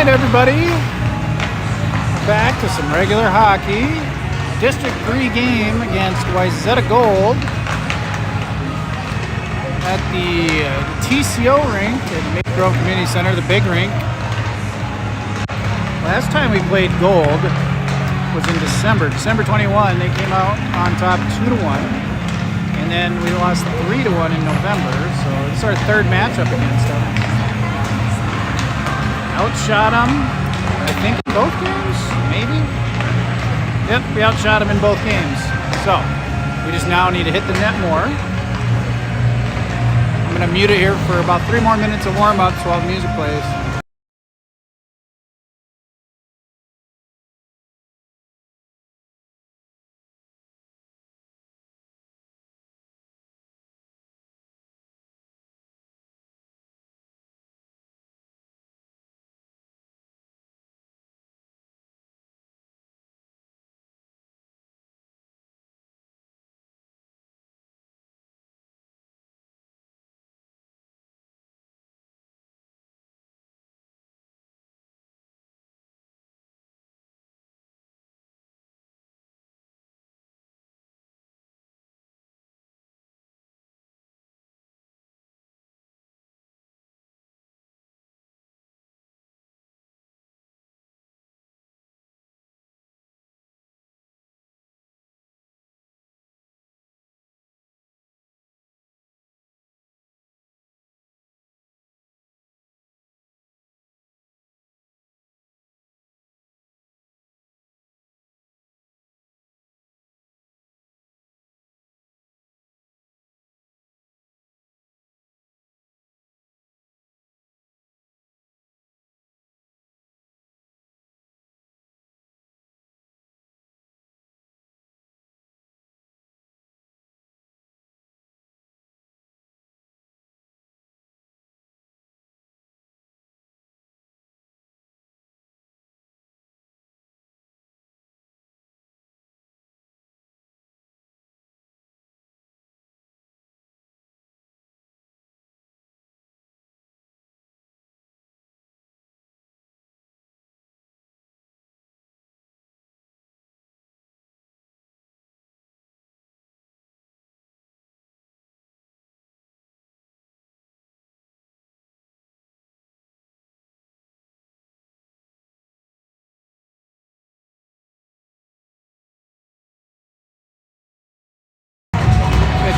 Alright everybody, back to some regular hockey. District 3 game against Wayzata Gold at the TCO rink at Maple Grove Community Center, the big rink. Last time we played Gold was in December 21. They came out on top 2-1, and then we lost 3-1 in November, so this is our third matchup against them. Outshot them, I think, in both games, maybe? Yep, we outshot them in both games. So, we just now need to hit the net more. I'm going to mute it here for about 3 more minutes of warm-ups while the music plays.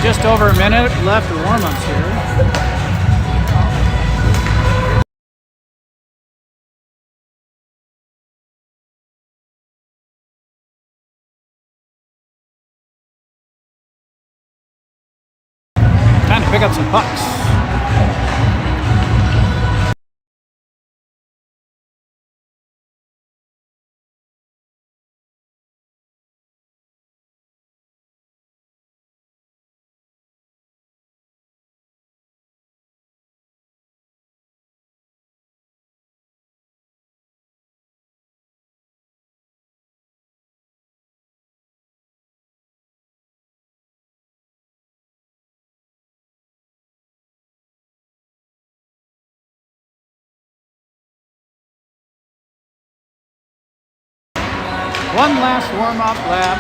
Just over a minute left of warm-ups here. Time to pick up some pucks. One last warm-up lap.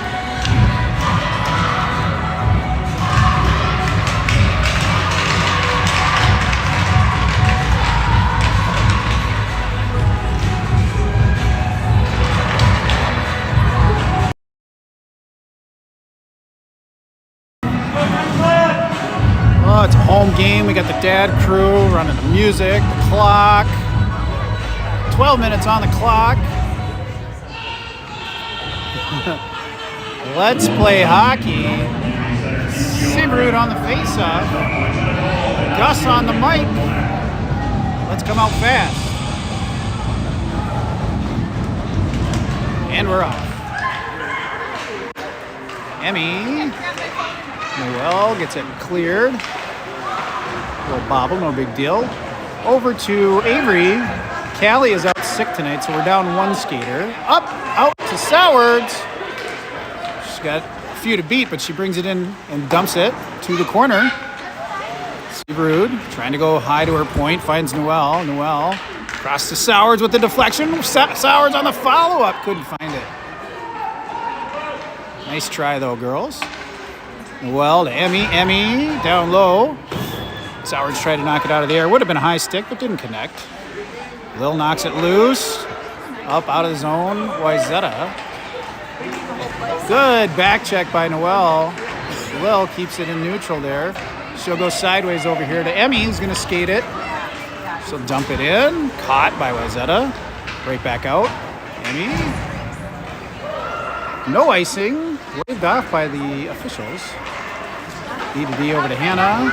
Oh, it's a home game. We got the dad crew running the music, the clock. 12 minutes on the clock. Let's play hockey. Sibrud on the face-off. Gus on the mic. Let's come out fast. And we're off. Emmy. Noel gets it cleared. Little bobble, no big deal. Over to Avery. Callie is out sick tonight, so we're down 1 skater. Up, out to Sowards. She's got a few to beat, but she brings it in and dumps it to the corner. Sibrud trying to go high to her point, finds Noel. Noel Cross to Sowards with the deflection. Sowards on the follow-up. Couldn't find it. Nice try, though, girls. Well, to Emmy down low. Sowards tried to knock it out of the air. Would have been a high stick, but didn't connect. Lil knocks it loose. Up out of the zone. Wayzata. Good back check by Noelle. Lil keeps it in neutral there. She'll go sideways over here to Emmy, who's going to skate it. She'll dump it in. Caught by Wayzata. Right back out. Emmy. No icing. Waved off by the officials. B to D over to Hannah.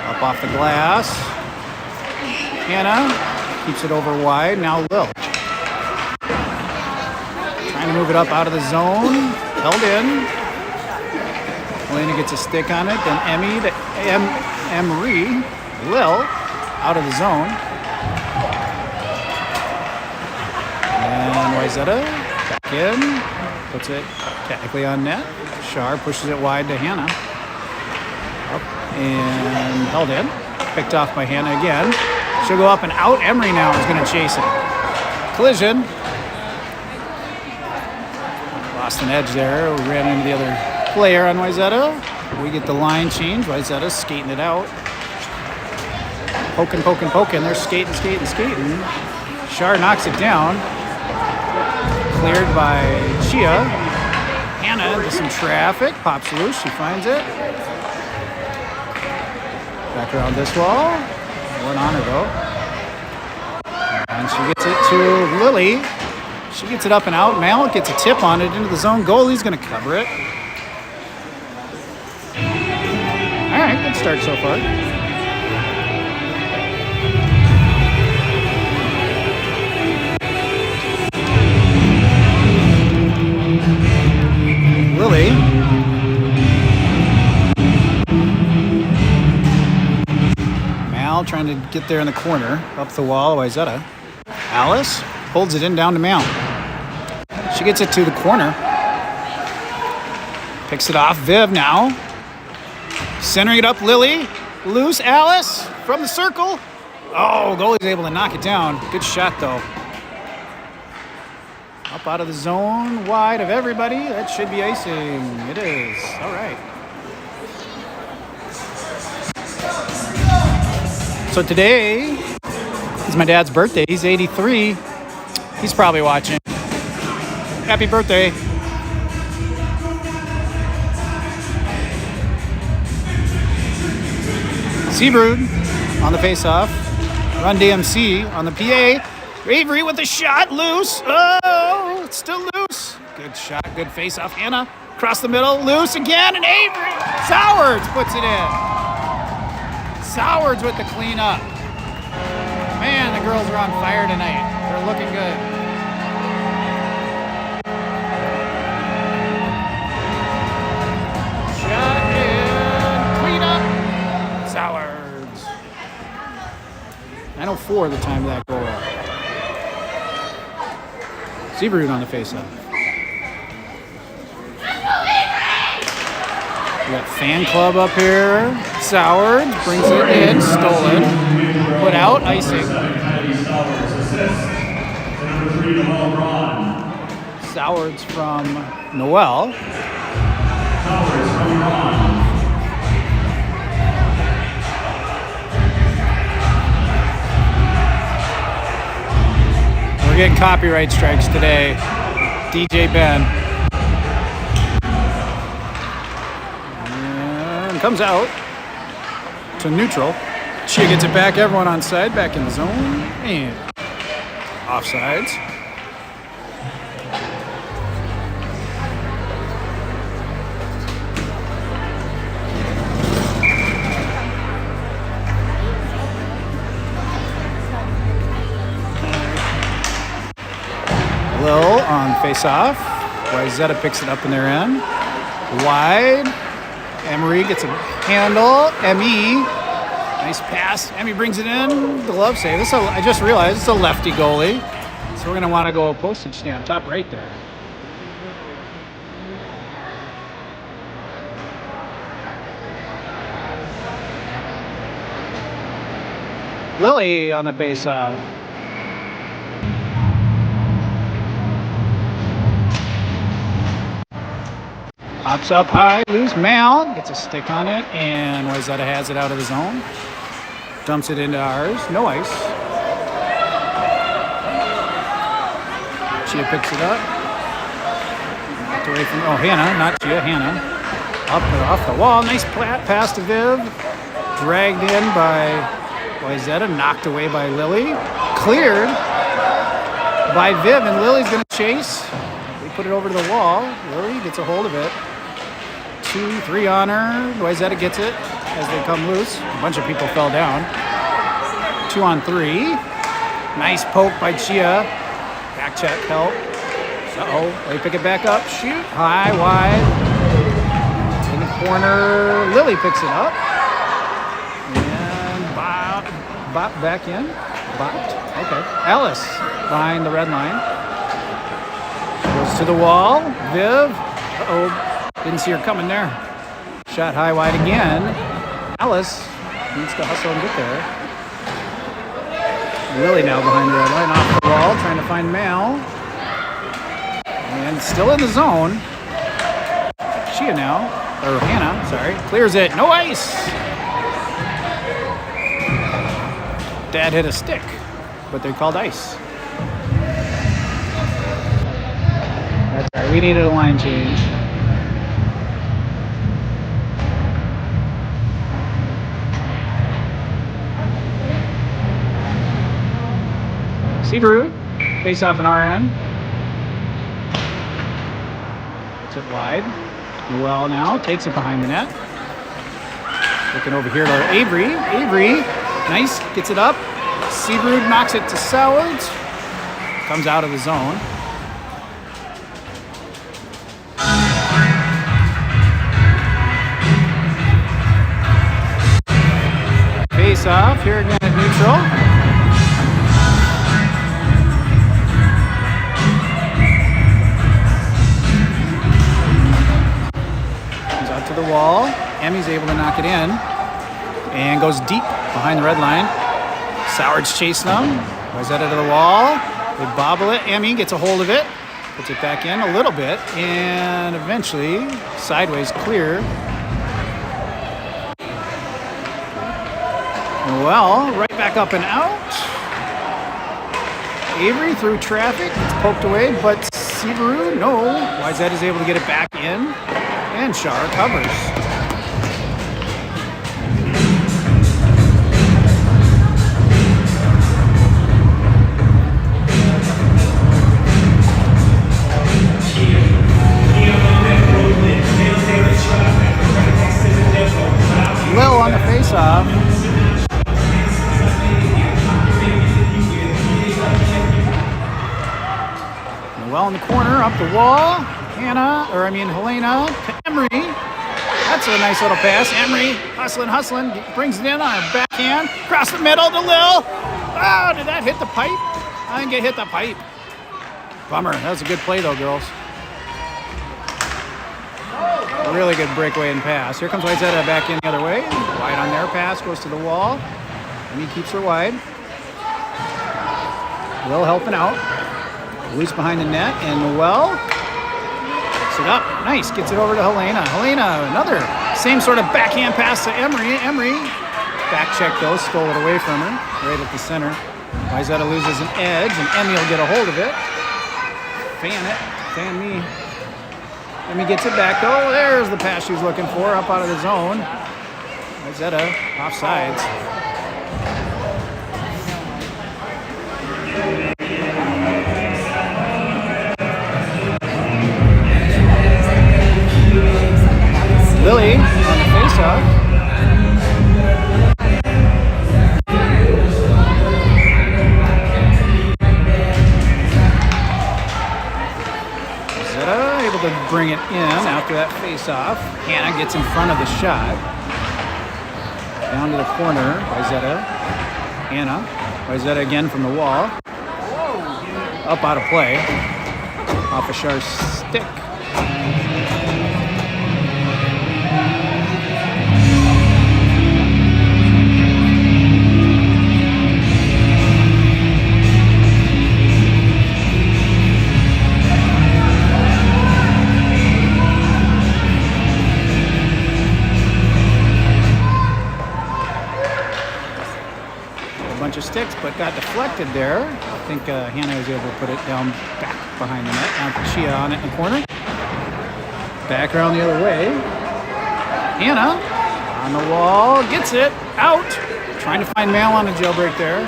Up off the glass. Hannah keeps it over wide. Now Lil. Trying to move it up out of the zone. Held in. Elena gets a stick on it. Then Emmy to Emery. Lil out of the zone. And Wayzata back in. Puts it technically on net. Shar pushes it wide to Hannah. Up and held in. Picked off by Hannah again. She'll go up and out. Emery now is going to chase it. Collision. Lost an edge there. We ran into the other player on Wayzata. We get the line change. Wayzata skating it out. Poking. They're skating. Shar knocks it down. Cleared by Chia. Hannah into some traffic. Pops loose. She finds it. Back around this wall. One on her though. And she gets it to Lily. She gets it up and out. Mal gets a tip on it into the zone. Goalie's going to cover it. All right, good start so far. Lily. Mal trying to get there in the corner. Up the wall, Wayzata. Alice holds it in down to Mal. She gets it to the corner. Picks it off. Viv now. Centering it up, Lily. Loose, Alice from the circle. Oh, goalie's able to knock it down. Good shot, though. Up out of the zone, wide of everybody. That should be icing. It is. All right. So today is my dad's birthday. He's 83. He's probably watching. Happy birthday. Seabrood on the face-off. Run DMC on the PA. Avery with a shot, loose. Oh, it's still loose. Good shot, good face-off. Hannah across the middle, loose again, and Avery. Sowards puts it in. Sowards with the cleanup. Man, the girls are on fire tonight. They're looking good. Shot and cleanup. Sowards. 9:04 the time of that goal. Seabrood on the face-off. We got fan club up here. Sowards brings it in, stolen. Put out, icing. Sowards from Noelle. We're getting copyright strikes today. DJ Ben. And comes out to neutral. She gets it back. Everyone on side. Back in the zone. And offsides. Lil on face-off. Wayzata picks it up in their end. Wide. Emery gets a handle. Emmy. Nice pass. Emmy brings it in. Glove save. I just realized it's a lefty goalie. So we're going to want to go a postage stamp. Top right there. Lily on the face-off. Pops up high, loose. Mal gets a stick on it, and Wayzata has it out of the zone. Dumps it into ours. No ice. Chia picks it up. Backed away from, Hannah, not Chia, Hannah. Up and off the wall. Nice pass to Viv. Dragged in by Wayzata. Knocked away by Lily. Cleared by Viv, and Lily's going to chase. We put it over to the wall. Lily gets a hold of it. 2, 3 on her. Wayzata gets it as they come loose. A bunch of people fell down. 2 on 3. Nice poke by Chia. Back check help. They pick it back up. Shoot. High, wide. In the corner. Lily picks it up. And bop back in. Bopped. Okay. Alice behind the red line. Goes to the wall. Viv. Didn't see her coming there. Shot high, wide again. Alice needs to hustle and get there. Lily now behind the red line, off the wall, trying to find Mal. And still in the zone. Chia now, or Hannah, sorry, clears it. No ice. Dad hit a stick, but they called ice. That's all right. We needed a line change. Seabrue, face off an RN. Puts it wide. Noel now takes it behind the net. Looking over here to Avery. Avery, nice, gets it up. Seabrue knocks it to Sowards. Comes out of the zone. Face off here again at neutral. To the wall. Emmy's able to knock it in and goes deep behind the red line. Sowards chasing them. Wayzata to the wall. They bobble it. Emmy gets a hold of it. Puts it back in a little bit and eventually sideways clear. Well, right back up and out. Avery through traffic. It's poked away, but Seabrue, no. Wayzata is able to get it back in. And Shar covers. Lil on the face-off. Well in the corner, up the wall. Helena to Emery. That's a nice little pass. Emery hustling, brings it in on her backhand. Across the middle to Lil. Oh, did that hit the pipe? I didn't get hit the pipe. Bummer. That was a good play though, girls. A really good breakaway and pass. Here comes Wayzata back in the other way. Wide on their pass, goes to the wall. And he keeps her wide. Lil helping out. Loose behind the net, and Noel picks it up. Nice, gets it over to Helena. Helena, another same sort of backhand pass to Emery. Emery, back check though, stole it away from her, right at the center. Wayzata loses an edge, and Emmy will get a hold of it. Fan me. Emmy gets it back though. There's the pass she was looking for, up out of the zone. Wayzata, offsides. Lily on the face-off. Wayzata able to bring it in after that face-off. Hannah gets in front of the shot. Down to the corner. Wayzata. Hannah. Wayzata again from the wall. Up out of play. Off a Shar's stick. sticks, but got deflected there. I think Hannah was able to put it down back behind the net. Now Chia on it in the corner. Back around the other way. Hannah on the wall, gets it, out. Trying to find Mal on the jailbreak there.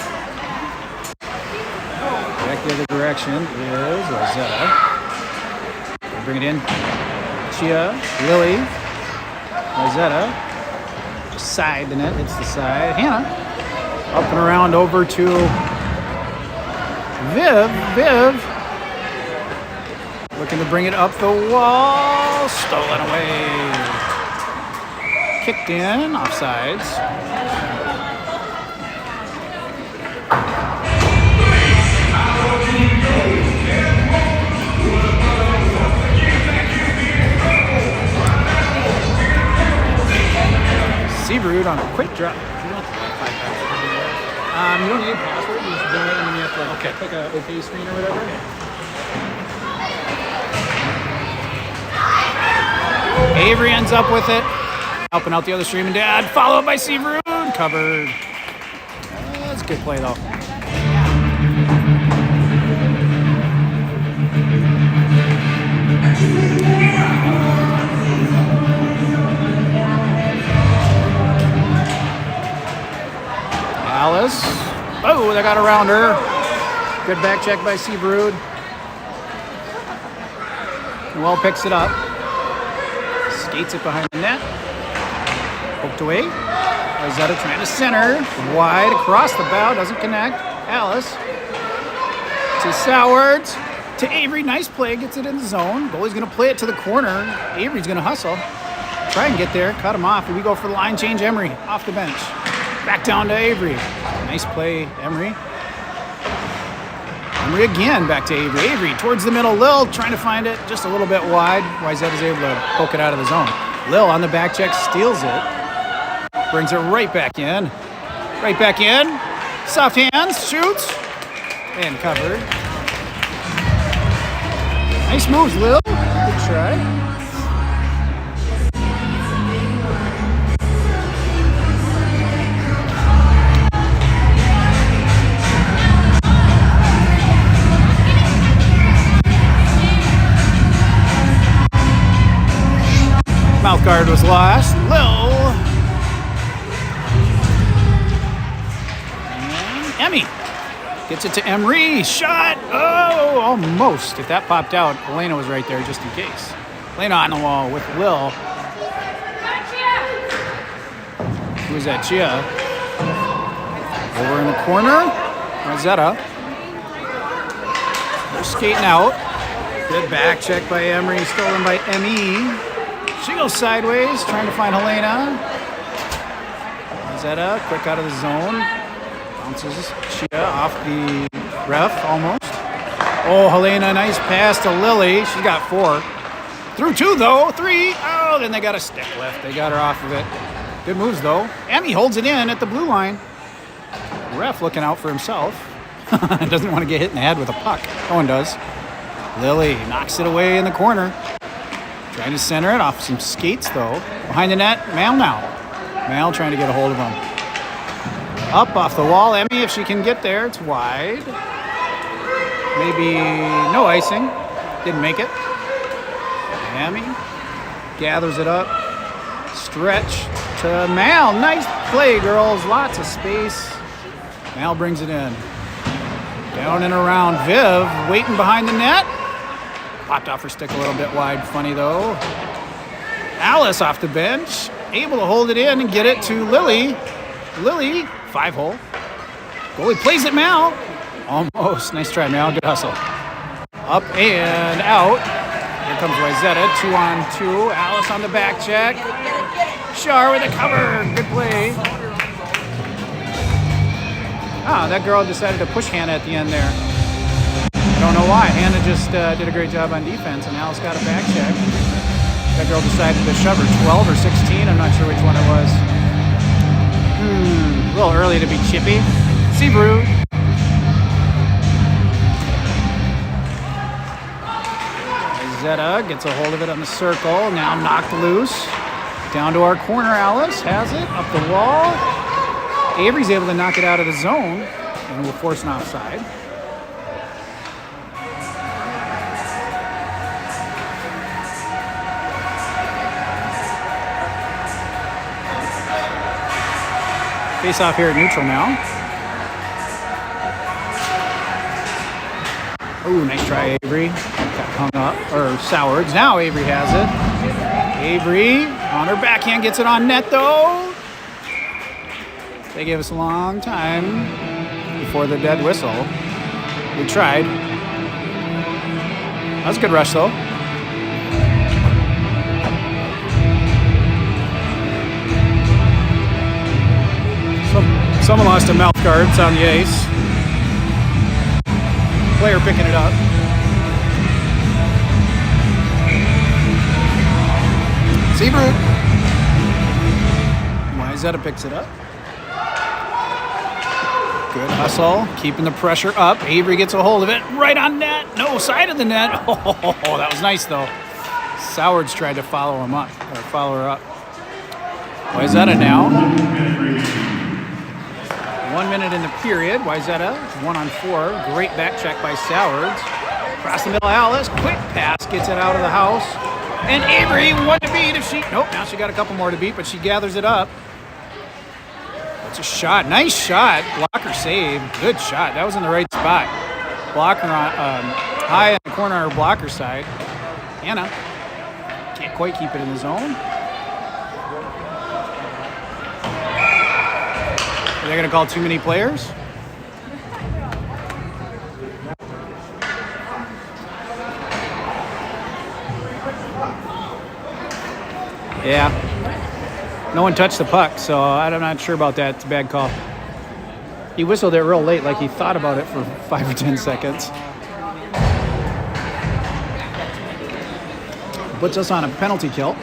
Back the other direction is Wayzata. Bring it in. Chia, Lily, Wayzata. Just side the net, hits the side. Hannah up and around over to Viv. Viv looking to bring it up the wall. Stolen away. Kicked in, offsides. Seabrood on a quick drop. You don't need a password. You just do it and then you have to click a OK screen or whatever. Avery ends up with it. Helping out the other stream and dad. Followed by Seabrood. Covered. That's a good play though. Alice. Oh, they got around her. Good back check by Seabrood. Well picks it up. Skates it behind the net. Poked away. Wayzata trying to center. Wide across the bow. Doesn't connect. Alice. To Sowards. To Avery. Nice play. Gets it in the zone. Goalie's going to play it to the corner. Avery's going to hustle. Try and get there. Cut him off. And we go for the line change. Emery off the bench. Back down to Avery. Nice play, Emery. Emery again, back to Avery. Avery towards the middle. Lil trying to find it just a little bit wide. Wayzata's able to poke it out of the zone. Lil on the back check, steals it. Brings it right back in. Right back in. Soft hands, shoots. And covered. Nice moves, Lil. Good try. Mouth guard was lost. Lil. And Emmy gets it to Emery. Shot. Oh, almost. If that popped out, Elena was right there just in case. Elena on the wall with Lil. Who's that? Chia. Over in the corner. Wayzata. They're skating out. Good back check by Emery. Stolen by Emmy. She goes sideways, trying to find Helena. Wayzata, quick out of the zone. Bounces Chia off the ref, almost. Oh, Helena, nice pass to Lily. She got 4. Through 2, though. 3. Oh, then they got a stick lift. They got her off of it. Good moves, though. Emmy holds it in at the blue line. Ref looking out for himself. Doesn't want to get hit in the head with a puck. No one does. Lily knocks it away in the corner. Trying to center it off some skates, though. Behind the net, Mal now. Mal trying to get a hold of him. Up off the wall. Emmy, if she can get there, it's wide. Maybe no icing. Didn't make it. Emmy gathers it up. Stretch to Mal. Nice play, girls. Lots of space. Mal brings it in. Down and around. Viv waiting behind the net. Popped off her stick a little bit wide. Funny, though. Alice off the bench. Able to hold it in and get it to Lily. Lily, 5-hole. Goalie plays it, Mal. Almost. Nice try, Mal. Good hustle. Up and out. Here comes Wayzata. 2-on-2. Alice on the back check. Shar with a cover. Good play. Ah, that girl decided to push Hannah at the end there. I don't know why. Hannah just did a great job on defense, and Alice got a back check. That girl decided to shove her. 12 or 16. I'm not sure which one it was. A little early to be chippy. Seabrood. Wayzata gets a hold of it on the circle. Now knocked loose. Down to our corner. Alice has it. Up the wall. Avery's able to knock it out of the zone. and we'll force an offside. Face off here at neutral now. Oh, nice try, Avery. Got hung up, or Sowards. Now Avery has it. Avery on her backhand, gets it on net though. They gave us a long time before the dead whistle. We tried. That was a good rush though. Someone lost a mouth guard. It's on the ice. Player picking it up. Seabrook. Wayzata picks it up. Good hustle. Keeping the pressure up. Avery gets a hold of it. Right on net. No, side of the net. Oh, that was nice though. Sowards tried to follow him up, or follow her up. Wayzata now. 1 minute in the period. Wayzata 1-on-4. Great back check by Sowards. Across the middle, Alice. Quick pass gets it out of the house. And Avery, one to beat if she... Nope, now she got a couple more to beat, but she gathers it up. That's a shot. Nice shot. Blocker save. Good shot. That was in the right spot. Blocker on high in the corner on her blocker side. Anna can't quite keep it in the zone. Are they going to call too many players? Yeah. No one touched the puck, so I'm not sure about that. It's a bad call. He whistled it real late, like he thought about it for 5 or 10 seconds. Puts us on a penalty kill.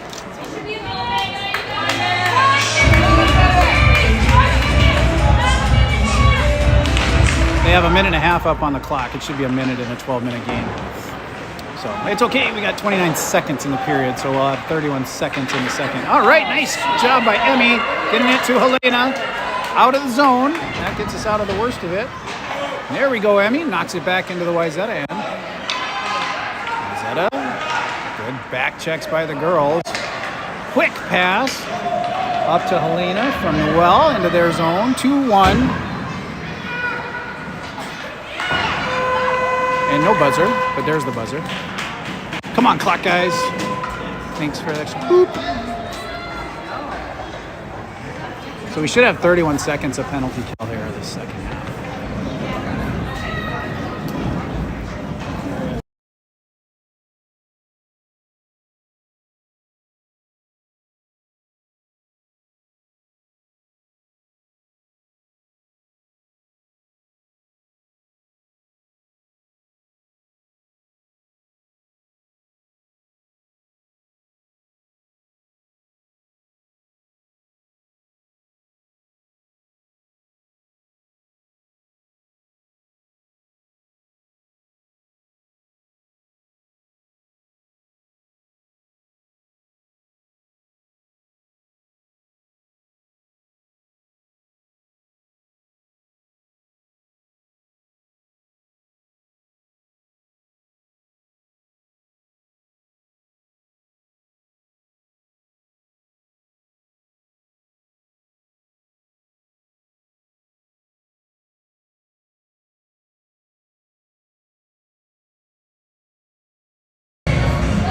They have a minute and a half up on the clock. It should be a minute in a 12-minute game. So it's okay. We got 29 seconds in the period, so we'll have 31 seconds in the second. All right, nice job by Emmy. Getting it to Helena. Out of the zone. That gets us out of the worst of it. There we go, Emmy. Knocks it back into the Wayzata end. Wayzata. Good back checks by the girls. Quick pass. Up to Helena from the well into their zone. 2-1. And no buzzer, but there's the buzzer. Come on, clock guys. Thanks for that scoop. So we should have 31 seconds of penalty kill here this second half.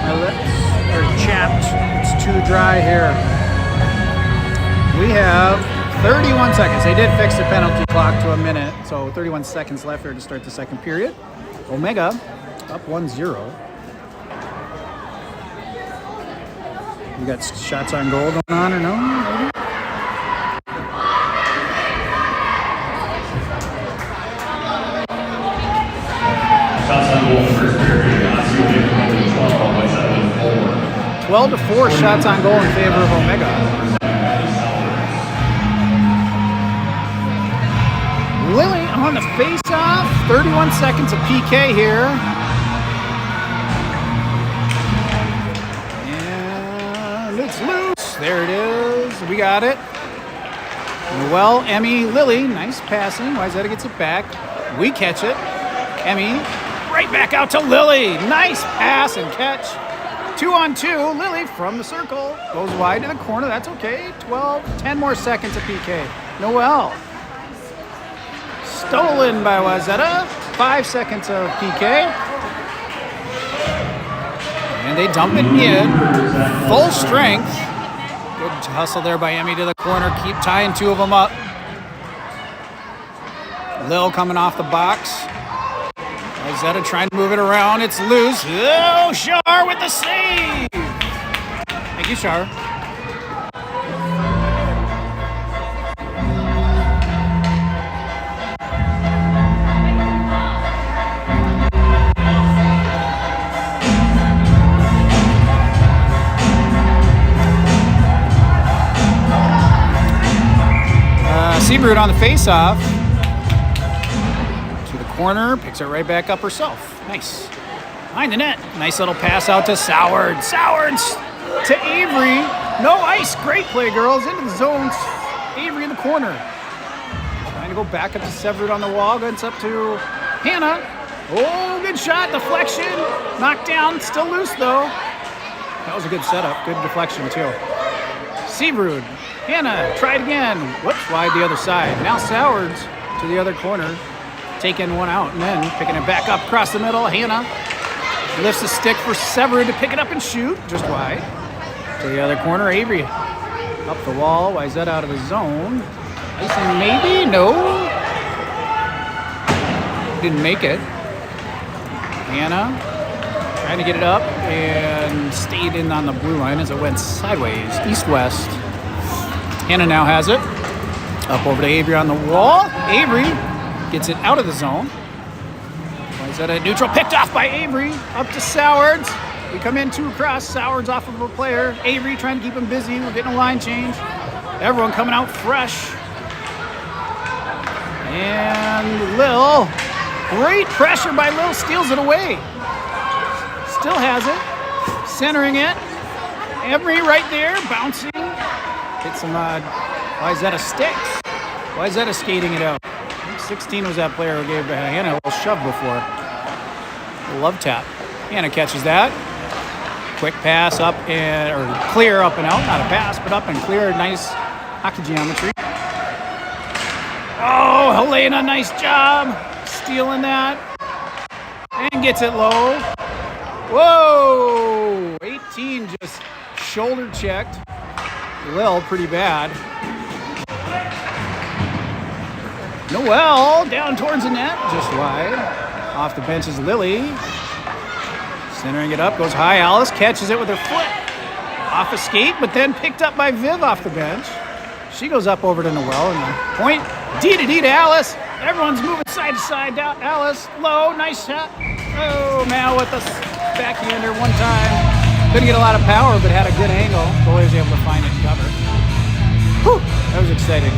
My lips are chapped. It's too dry here. We have 31 seconds. They did fix the penalty clock to a minute, so 31 seconds left here to start the second period. Omega up 1-0. You got shots on goal going on or no? Maybe? Shots on goal first period. 12-4 shots on goal in favor of Omega. Lily on the face-off. 31 seconds of PK here. And it's loose. There it is. We got it. Noel, Emmy, Lily, nice passing. Wayzata gets it back. We catch it. Emmy, right back out to Lily. Nice pass and catch. 2-on-2. Lily from the circle. Goes wide to the corner. That's okay. 10 more seconds of PK. Noel. Stolen by Wayzata. 5 seconds of PK. And they dump it in. Full strength. Good hustle there by Emmy to the corner. Keep tying 2 of them up. Lil coming off the box. Wayzata trying to move it around. It's loose. Oh, Shar with the save. Thank you, Shar. Seabrood on the face-off. To the corner, picks it right back up herself. Nice. Behind the net. Nice little pass out to Soward. Sowards to Avery. No ice. Great play, girls. Into the zones. Avery in the corner. Trying to go back up to Severed on the wall. Gets up to Hannah. Oh, good shot. Deflection. Knocked down. Still loose, though. That was a good setup. Good deflection, too. Seabrood. Hannah, try it again. Whoops, wide the other side. Now Sowards to the other corner. Taking one out and then picking it back up across the middle. Hannah lifts the stick for Severed to pick it up and shoot. Just wide. To the other corner, Avery. Up the wall. Wayzata out of the zone. Icing maybe? No. Didn't make it. Hannah trying to get it up and stayed in on the blue line as it went sideways, east-west. Hannah now has it. Up over to Avery on the wall. Avery gets it out of the zone. Wayzata neutral, picked off by Avery. Up to Sowards. We come in 2 across. Sowards off of a player. Avery trying to keep him busy. We're getting a line change. Everyone coming out fresh. And Lil. Great pressure by Lil. Steals it away. Still has it. Centering it. Avery right there. Bouncing. Hit some Wayzata sticks. Wayzata skating it out. 16 was that player who gave Hannah a little shove before. Love tap. Hannah catches that. Quick pass up and, or clear up and out. Not a pass, but up and clear. Nice hockey geometry. Oh, Helena, nice job. Stealing that. And gets it low. Whoa! 18 just shoulder checked. Lil, pretty bad. Noel down towards the net, just wide. Off the bench is Lily. Centering it up, goes high. Alice catches it with her foot. Off a skate, but then picked up by Viv off the bench. She goes up over to Noel and the point. D to Alice. Everyone's moving side to side. Alice, low, nice shot. Oh, Mal with the backhander one time. Couldn't get a lot of power, but had a good angle. Goalie was able to find it and cover. Whew, that was exciting.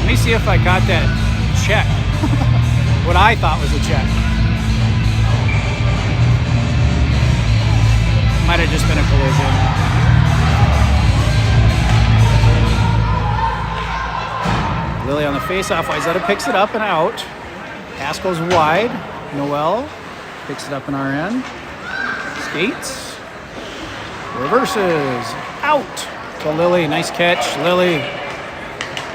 Let me see if I got that check. What I thought was a check. Might have just been a collision. Lily on the face-off. Wayzata picks it up and out. Pass goes wide. Noel picks it up in our end. Skates. Reverses. Out to Lily. Nice catch. Lily.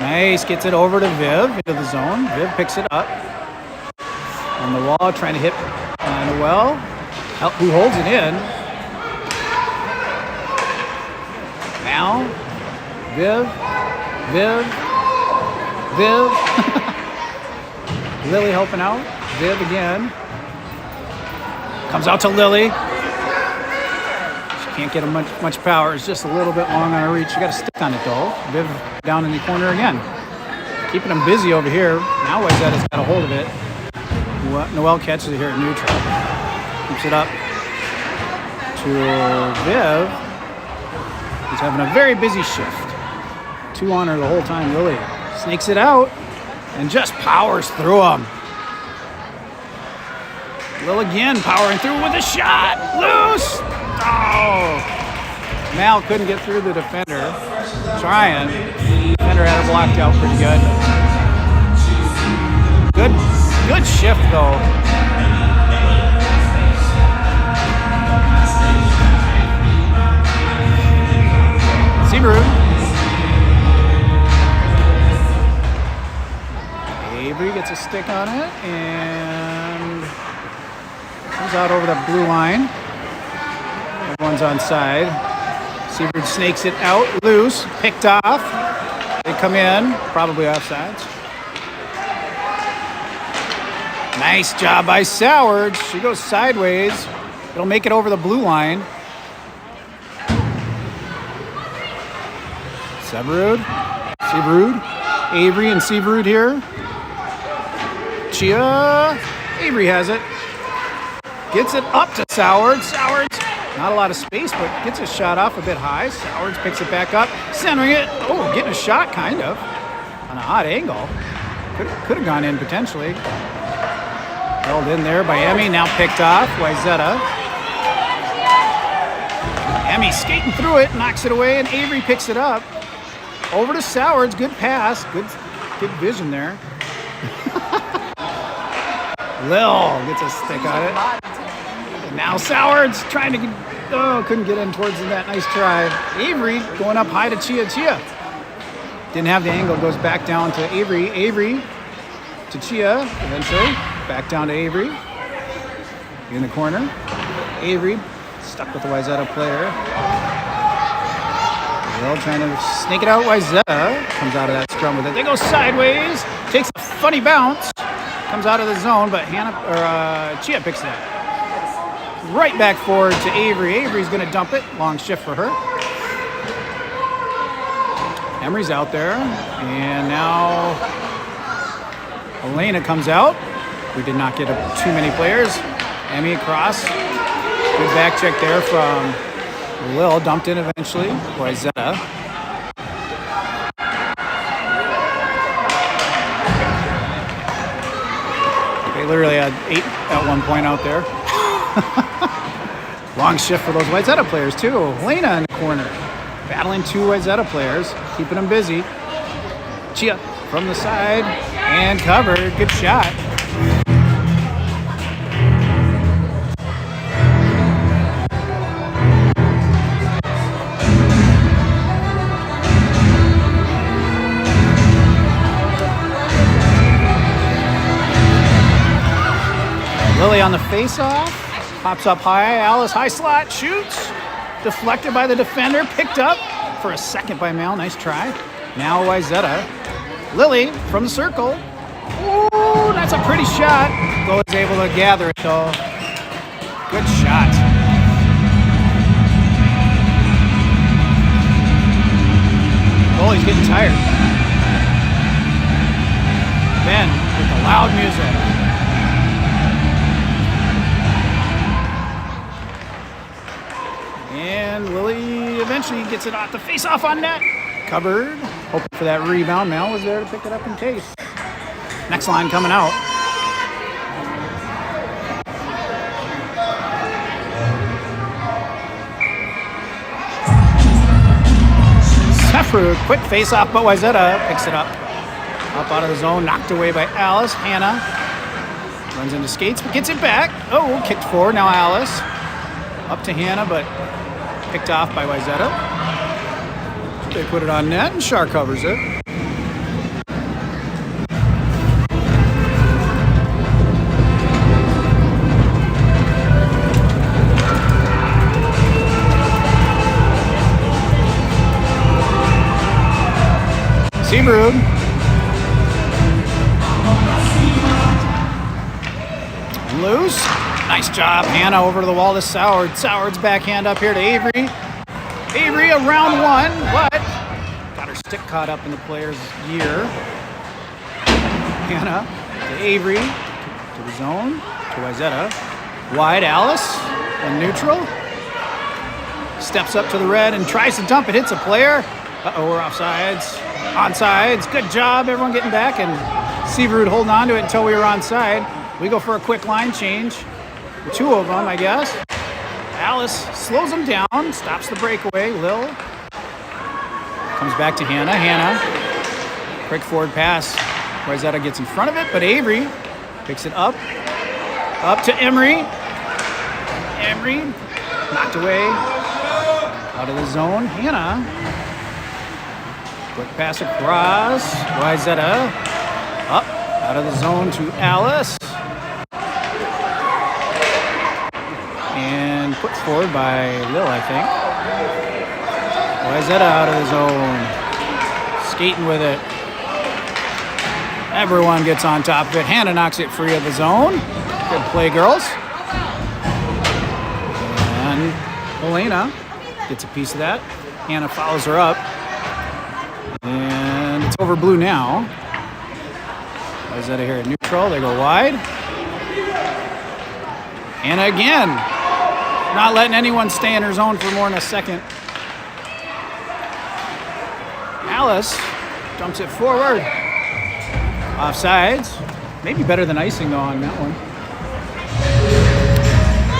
Nice. Gets it over to Viv into the zone. Viv picks it up. On the wall, trying to hit Noel. Who holds it in. Now. Viv. Lily helping out. Viv again. Comes out to Lily. She can't get much power. It's just a little bit long on her reach. She got a stick on it though. Viv down in the corner again. Keeping them busy over here. Now Wayzata's got a hold of it. Noel catches it here at neutral. Keeps it up to Viv. He's having a very busy shift. 2 on her the whole time. Lily snakes it out and just powers through him. Lil again powering through with a shot. Loose. Oh. Mal couldn't get through the defender. Trying. Defender had her blocked out pretty good. Good shift though. Seabrood. Avery gets a stick on it and comes out over the blue line. Everyone's on side. Seabrood snakes it out, loose, picked off. They come in, probably offsides. Nice job by Sowards. She goes sideways. It'll make it over the blue line. Seabrood, Avery and Seabrood here. Chia, Avery has it. Gets it up to Sowards. Sowards, not a lot of space, but gets a shot off a bit high. Sowards picks it back up, centering it. Oh, getting a shot kind of on an odd angle. Could have gone in potentially. Held in there by Emmy, now picked off. Wayzata. Emmy skating through it, knocks it away, and Avery picks it up. Over to Sowards, good pass, good vision there. Lil gets a stick on it. And now Sowards trying to couldn't get in towards the net. Nice try. Avery going up high to Chia. Didn't have the angle, goes back down to Avery. Avery to Chia, eventually. Back down to Avery. In the corner. Avery stuck with the Wayzata player. Well, trying to snake it out. Wayzata comes out of that scrum with it. They go sideways. Takes a funny bounce. Comes out of the zone, but Chia picks it up. Right back forward to Avery. Avery's going to dump it. Long shift for her. Emery's out there. And now Elena comes out. We did not get too many players. Emmy across. Good back check there from Lil. Dumped in eventually. Wayzata. They literally had 8 at one point out there. Long shift for those Wayzata players too. Elena in the corner. Battling 2 Wayzata players. Keeping them busy. Chia from the side. And covered. Good shot. Lily on the face-off, pops up high, Alice high slot, shoots, deflected by the defender, picked up for a second by Mel, nice try. Now Wayzata. Lily from the circle. Ooh, that's a pretty shot. Bo is able to gather it though. Good shot. Oh, he's getting tired. Ben with the loud music. And Lily eventually gets it off the face-off on net. Covered. Hoping for that rebound. Mel was there to pick it up in case. Next line coming out. Seafruit, quick face-off, but Wayzata picks it up. Up out of the zone, knocked away by Alice. Hannah runs into skates, but gets it back. Oh, kicked forward. Now Alice. Up to Hannah, but picked off by Wayzata. They put it on net, and Shar covers it. Seabrood. Loose. Nice job. Hannah over to the wall to Sowards. Sowards backhand up here to Avery. Avery around one, but got her stick caught up in the player's ear. Hannah to Avery. To the zone. To Wayzata. Wide Alice. And neutral. Steps up to the red and tries to dump it. Hits a player. Uh-oh, we're offsides. Onsides. Good job. Everyone getting back. And Seabrood holding on to it until we were onside. We go for a quick line change. 2 of them, I guess. Alice slows them down, stops the breakaway. Lil Comes back to Hannah. Hannah, quick forward pass. Wayzata gets in front of it, but Avery picks it up. Up to Emery. Emery, knocked away. Out of the zone. Hannah. Quick pass across. Wayzata. Up. Out of the zone to Alice. And put forward by Lil, I think. Wayzata out of the zone. Skating with it. Everyone gets on top of it. Hannah knocks it free of the zone. Good play, girls. And Helena gets a piece of that. Hannah follows her up. And it's over blue now. Wayzata here at neutral. They go wide. Hannah again. Not letting anyone stay in her zone for more than a second. Alice dumps it forward. Offsides. Maybe better than icing, though, on that one.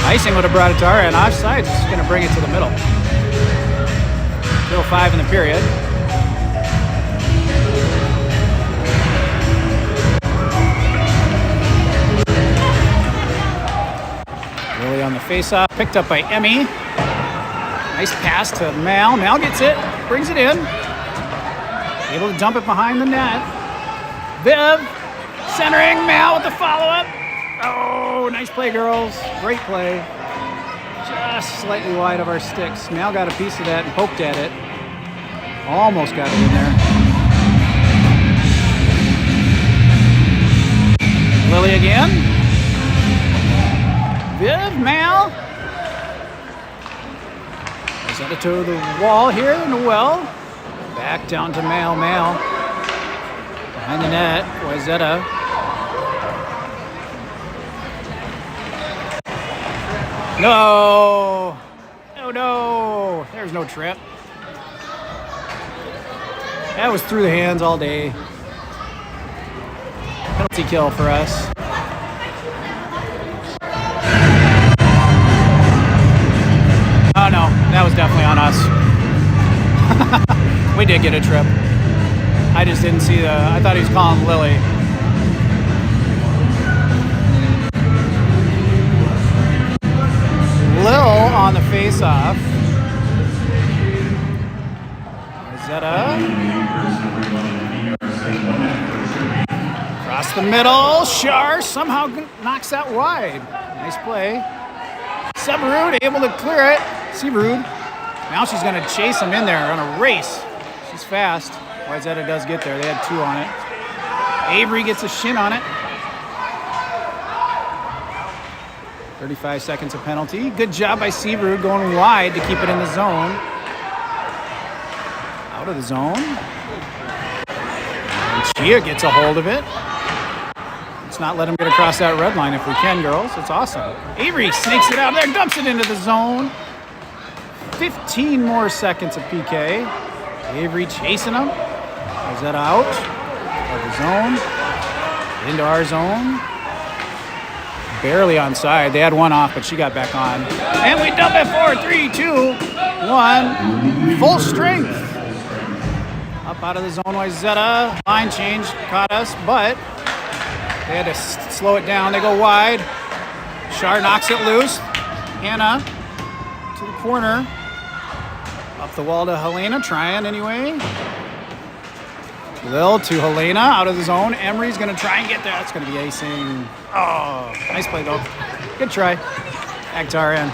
Icing would have brought it to our end. Offsides is going to bring it to the middle. Still 5 in the period. Lily on the face-off. Picked up by Emmy. Nice pass to Mal. Mal gets it. Brings it in. Able to dump it behind the net. Viv, centering, Mal with the follow-up. Oh, nice play, girls. Great play. Just slightly wide of our sticks. Mal got a piece of that and poked at it. Almost got it in there. Lily again. Viv, Mal. Set it to the wall here in the well. Back down to Mal. Behind the net, Wayzata. No! No! There's no trip. That was through the hands all day. Penalty kill for us. Oh no, that was definitely on us. We did get a trip. I just didn't see I thought he was calling Lily. Lil on the face-off. Wayzata. Across the middle. Shar somehow knocks that wide. Nice play. Severud able to clear it. Severud. Now she's going to chase him in there on a race. She's fast. Wayzata does get there. They had 2 on it. Avery gets a shin on it. 35 seconds of penalty. Good job by Severud going wide to keep it in the zone. Out of the zone. And Chia gets a hold of it. Let's not let him get across that red line if we can, girls. It's awesome. Avery snakes it out there, dumps it into the zone. 15 more seconds of PK. Avery chasing him. Is that out of the zone? Into our zone. Barely onside. They had one off, but she got back on. And we dump it forward. 3, 2, 1. Full strength. Up out of the zone, Wayzata. Line change caught us, but they had to slow it down. They go wide. Shar knocks it loose. Hannah to the corner. Up the wall to Helena, trying anyway. Lil to Helena, out of the zone. Emery's going to try and get there. That's going to be icing. Oh, nice play, though. Good try. Back to our end.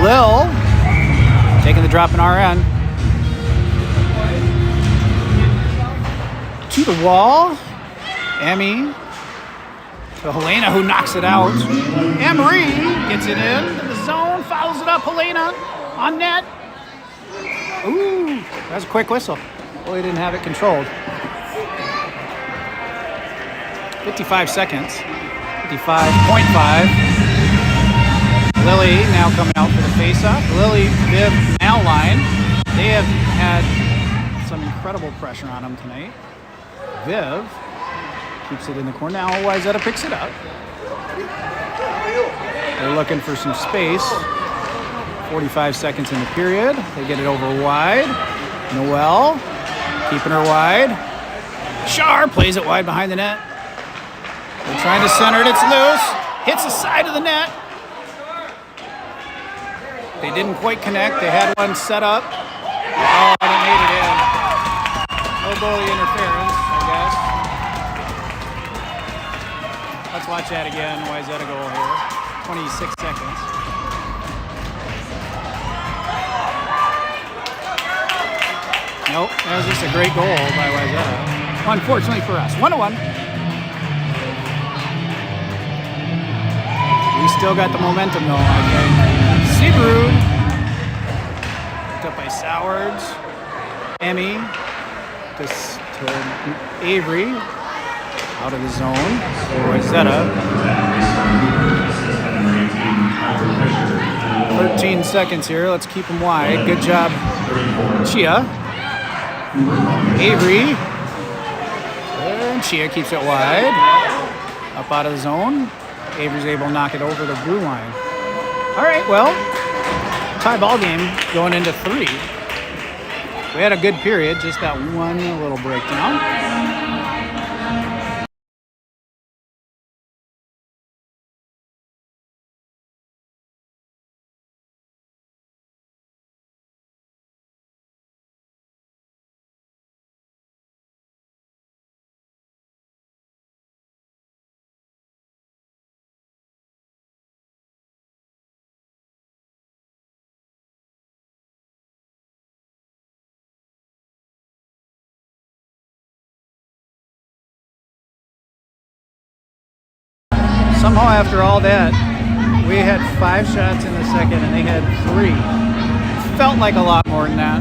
Lil taking the drop in our end. To the wall. Emmy. To Helena, who knocks it out. Emery gets it in the zone. Fouls it up. Helena on net. Ooh, that was a quick whistle. Well, he didn't have it controlled. 55 seconds. 55.5. Lily now coming out for the face-off. Lily, Viv, now line. They have had incredible pressure on him tonight. Viv keeps it in the corner. Now Wayzata picks it up. They're looking for some space. 45 seconds in the period. They get it over wide. Noel keeping her wide. Char plays it wide behind the net. They're trying to center it. It's loose. Hits the side of the net. They didn't quite connect. They had one set up. Oh, and it made it in. No goalie interference, I guess. Let's watch that again. Wayzata goal here. 26 seconds. Nope, that was just a great goal by Wayzata. Unfortunately for us. 1-1. We still got the momentum though, I think. Seabrud. Picked up by Sowards. Emmy. To Avery. Out of the zone. Wayzata. 13 seconds here. Let's keep them wide. Good job, Chia. Avery. And Chia keeps it wide. Up out of the zone. Avery's able to knock it over the blue line. All right, well, tie ball game going into 3. We had a good period, just that one little breakdown. Somehow after all that, we had 5 shots in the second and they had 3. Felt like a lot more than that.